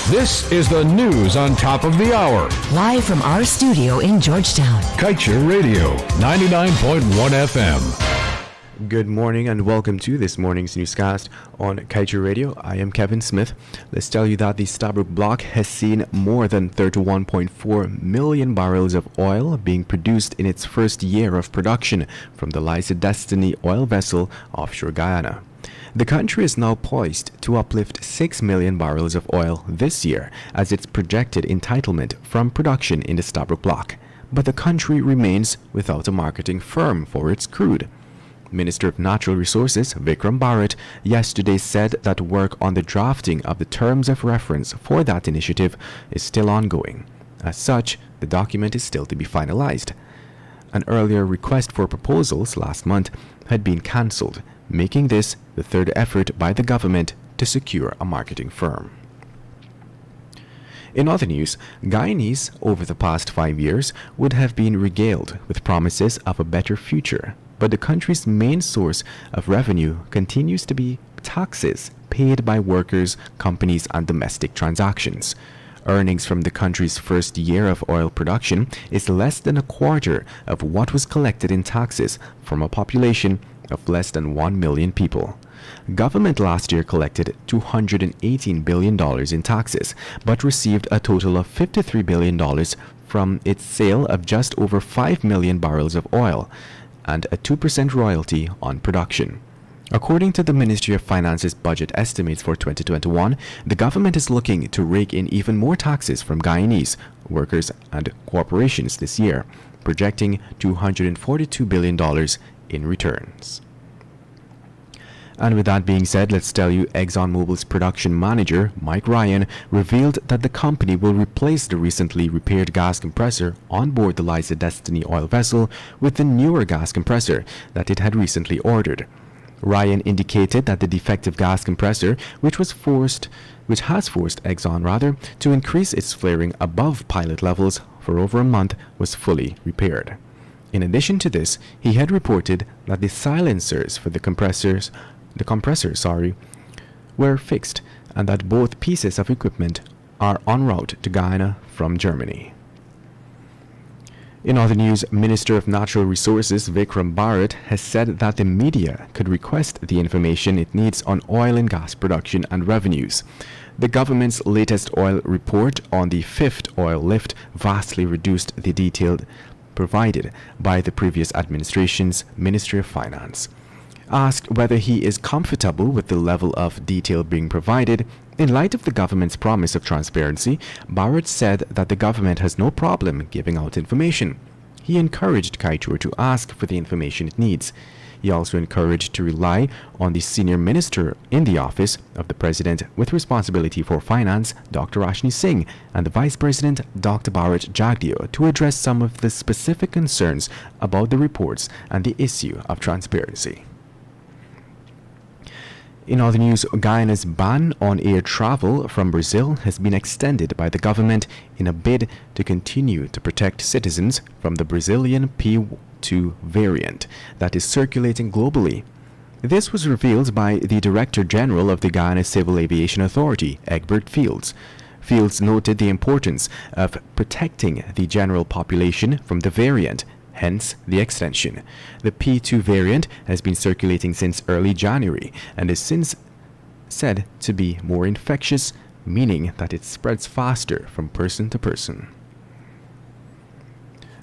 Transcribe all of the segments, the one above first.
This is the news on top of the hour. Live from our studio in Georgetown. Kaieteur Radio, 99.1 FM. Good morning and welcome to this morning's newscast on Kaieteur Radio. I am Kevin Smith. Let's tell you that the Stabroek block has seen more than 31.4 million barrels of oil being produced in its first year of production from the Liza Destiny oil vessel offshore Guyana. The country is now poised to uplift 6 million barrels of oil this year as its projected entitlement from production in the Stabroek block. But the country remains without a marketing firm for its crude. Minister of Natural Resources Vikram Bharat yesterday said that work on the drafting of the terms of reference for that initiative is still ongoing. As such, the document is still to be finalized. An earlier request for proposals last month had been cancelled, making this the third effort by the government to secure a marketing firm. In other news, Guyanese over the past 5 years would have been regaled with promises of a better future, but the country's main source of revenue continues to be taxes paid by workers, companies, and domestic transactions. Earnings from the country's first year of oil production is less than a quarter of what was collected in taxes from a population of less than 1 million people. Government last year collected $218 billion in taxes, but received a total of $53 billion from its sale of just over 5 million barrels of oil and a 2% royalty on production. According to the Ministry of Finance's budget estimates for 2021, the government is looking to rake in even more taxes from Guyanese workers and corporations this year, projecting $242 billion in returns. And with that being said, let's tell you ExxonMobil's production manager, Mike Ryan, revealed that the company will replace the recently repaired gas compressor on board the Liza Destiny oil vessel with the newer gas compressor that it had recently ordered. Ryan indicated that the defective gas compressor, which has forced Exxon to increase its flaring above pilot levels for over a month, was fully repaired. In addition to this, he had reported that the silencers for the compressor were fixed and that both pieces of equipment are en route to Guyana from Germany. In other news, Minister of Natural Resources Vikram Bharat has said that the media could request the information it needs on oil and gas production and revenues. The government's latest oil report on the fifth oil lift vastly reduced the detail provided by the previous administration's Ministry of Finance. Asked whether he is comfortable with the level of detail being provided, in light of the government's promise of transparency, Bharat said that the government has no problem giving out information. He encouraged Kaieteur to ask for the information it needs. He also encouraged to rely on the senior minister in the office of the president with responsibility for finance, Dr. Rashni Singh, and the vice president, Dr. Bharat Jagdeo, to address some of the specific concerns about the reports and the issue of transparency. In other news, Guyana's ban on air travel from Brazil has been extended by the government in a bid to continue to protect citizens from the Brazilian P2 variant that is circulating globally. This was revealed by the Director General of the Guyana Civil Aviation Authority, Egbert Fields. Fields noted the importance of protecting the general population from the variant, hence the extension. The P2 variant has been circulating since early January and is since said to be more infectious, meaning that it spreads faster from person to person.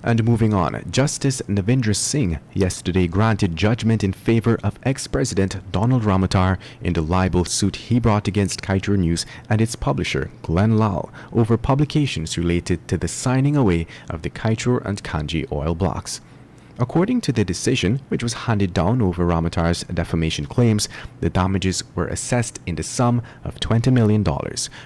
And moving on, Justice Navindra Singh yesterday granted judgment in favor of ex-President Donald Ramotar in the libel suit he brought against Kaieteur News and its publisher, Glenn Lal, over publications related to the signing away of the Kaieteur and Kanji oil blocks. According to the decision, which was handed down over Ramotar's defamation claims, the damages were assessed in the sum of $20 million,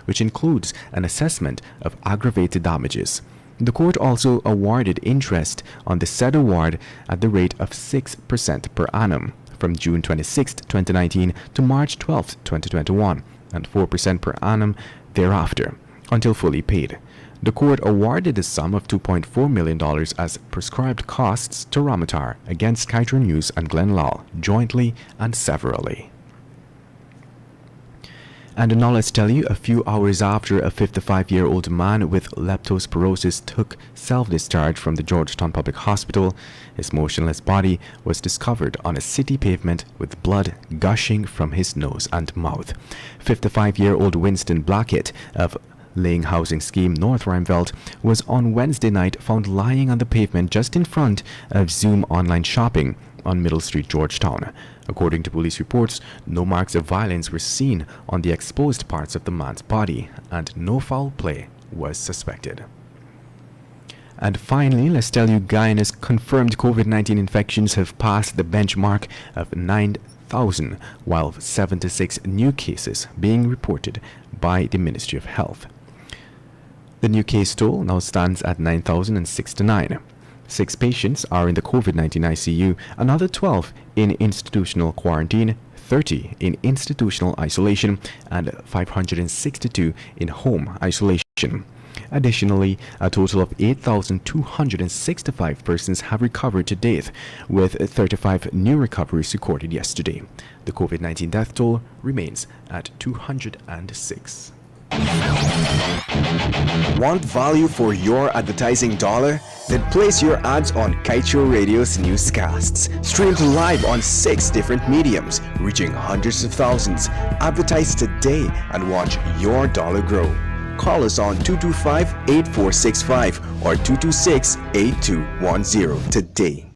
which includes an assessment of aggravated damages. The court also awarded interest on the said award at the rate of 6% per annum from June 26, 2019 to March 12, 2021, and 4% per annum thereafter, until fully paid. The court awarded the sum of $2.4 million as prescribed costs to Ramotar against Kaieteur News and Glenn Lal, jointly and severally. And now let's tell you, a few hours after a 55-year-old man with leptospirosis took self-discharge from the Georgetown Public Hospital, his motionless body was discovered on a city pavement with blood gushing from his nose and mouth. 55-year-old Winston Blackett of Laying Housing Scheme North Rheinfeldt was on Wednesday night found lying on the pavement just in front of Zoom Online Shopping on Middle Street, Georgetown. According to police reports, no marks of violence were seen on the exposed parts of the man's body, and no foul play was suspected. And finally, let's tell you, Guyana's confirmed COVID-19 infections have passed the benchmark of 9,000, while 76 new cases being reported by the Ministry of Health. The new case toll now stands at 9,069. 6 patients are in the COVID-19 ICU, another 12 in institutional quarantine, 30 in institutional isolation, and 562 in home isolation. Additionally, a total of 8,265 persons have recovered to date, with 35 new recoveries recorded yesterday. The COVID-19 death toll remains at 206. Want value for your advertising dollar? Then place your ads on Kaieteur Radio's Newscasts. Streamed live on 6 different mediums, reaching hundreds of thousands. Advertise today and watch your dollar grow. Call us on 225-8465 or 226-8210 today.